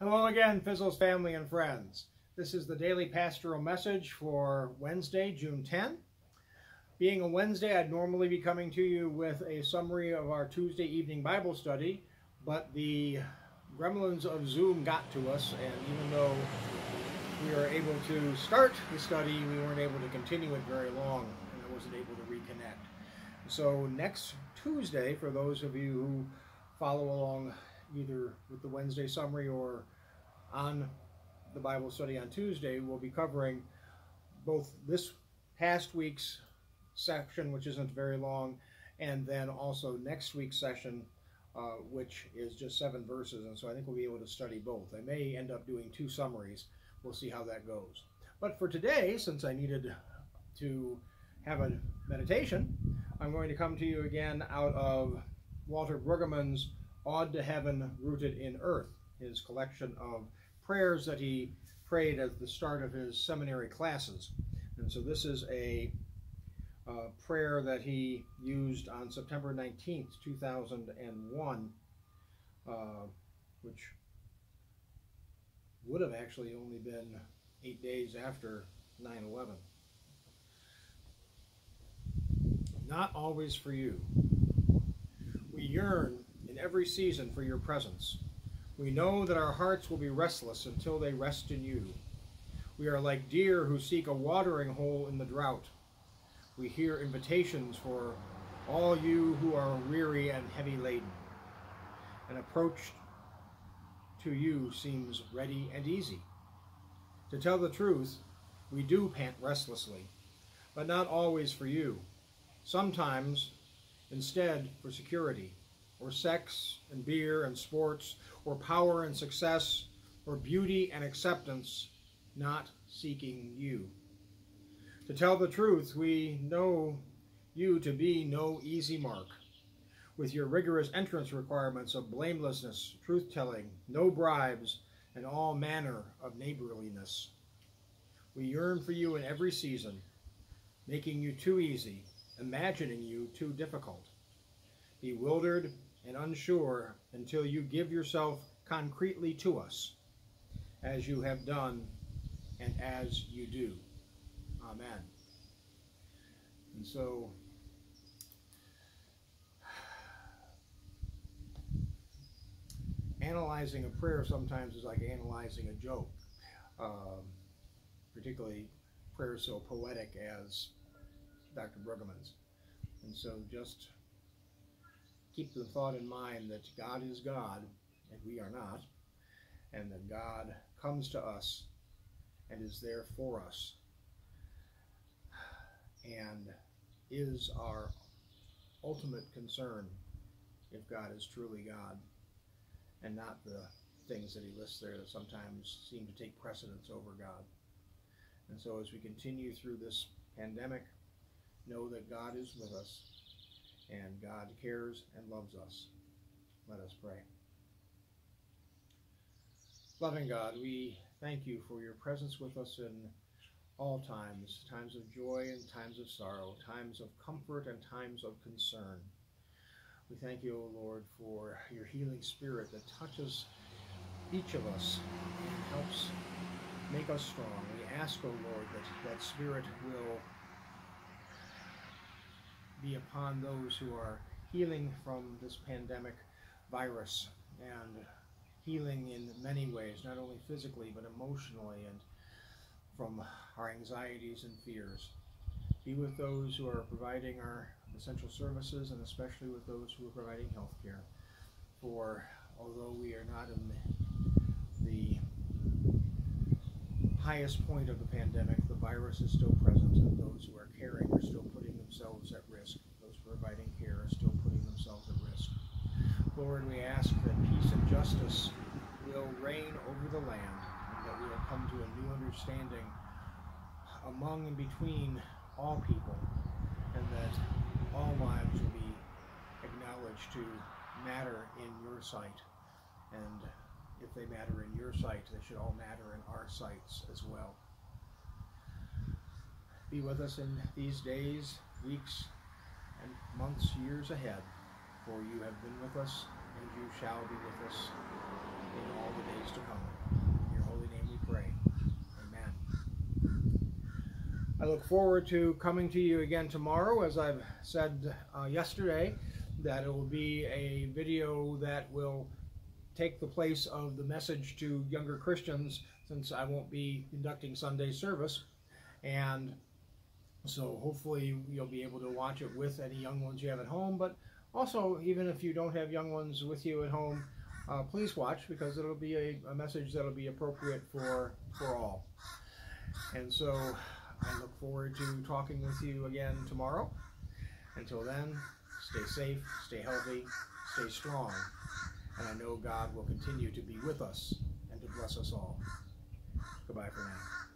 Hello again, Fissels family and friends. This is the daily pastoral message for Wednesday, June 10. Being a Wednesday, I'd normally be coming to you with a summary of our Tuesday evening Bible study, but the gremlins of Zoom got to us, and even though we were able to start the study, we weren't able to continue it very long, and I wasn't able to reconnect. So next Tuesday, for those of you who follow along either with the Wednesday summary or on the Bible study on Tuesday, we'll be covering both this past week's section, which isn't very long, and then also next week's session, which is just 7 verses, and so I think we'll be able to study both. I may end up doing 2 summaries. We'll see how that goes. But for today, since I needed to have a meditation, I'm going to come to you again out of Walter Brueggemann's Ode to Heaven Rooted in Earth, his collection of prayers that he prayed at the start of his seminary classes. And so this is a prayer that he used on September 19th, 2001, which would have actually only been 8 days after 9/11. Not always for you. We yearn in every season for your presence. We know that our hearts will be restless until they rest in you. We are like deer who seek a watering hole in the drought. We hear invitations for all you who are weary and heavy laden. An approach to you seems ready and easy. To tell the truth, we do pant restlessly, but not always for you. Sometimes, instead, for security, or sex and beer and sports, or power and success, or beauty and acceptance, not seeking you. To tell the truth, we know you to be no easy mark, with your rigorous entrance requirements of blamelessness, truth-telling, no bribes, and all manner of neighborliness. We yearn for you in every season, making you too easy, imagining you too difficult, bewildered and unsure until you give yourself concretely to us, as you have done and as you do. Amen. And so, analyzing a prayer sometimes is like analyzing a joke, particularly prayers so poetic as Dr. Brueggemann's. And so just keep the thought in mind that God is God and we are not, and that God comes to us and is there for us and is our ultimate concern if God is truly God, and not the things that he lists there that sometimes seem to take precedence over God. And so as we continue through this pandemic, know that God is with us and God cares and loves us. Let us pray. Loving God, we thank you for your presence with us in all times, times of joy and times of sorrow, times of comfort and times of concern. We thank you, O Lord, for your healing spirit that touches each of us and helps make us strong. We ask, O Lord, that that spirit will be upon those who are healing from this pandemic virus, and healing in many ways, not only physically but emotionally and from our anxieties and fears. Be with those who are providing our essential services, and especially with those who are providing health care. For although we are not in the highest point of the pandemic, the virus is still present, and those who are caring are still putting themselves at risk. Those providing care are still putting themselves at risk. Lord, we ask that peace and justice will reign over the land, and that we will come to a new understanding among and between all people, and that all lives will be acknowledged to matter in your sight. And if they matter in your sight, they should all matter in our sights as well. Be with us in these days, weeks, and months, years ahead, for you have been with us and you shall be with us in all the days to come. In your holy name we pray. Amen. I look forward to coming to you again tomorrow. As I've said yesterday, that it will be a video that will take the place of the message to younger Christians, since I won't be conducting Sunday service. And so hopefully you'll be able to watch it with any young ones you have at home, but also even if you don't have young ones with you at home, please watch, because it'll be a message that'll be appropriate for all. And so I look forward to talking with you again tomorrow. Until then, stay safe, stay healthy, stay strong, and I know God will continue to be with us and to bless us all. Goodbye for now.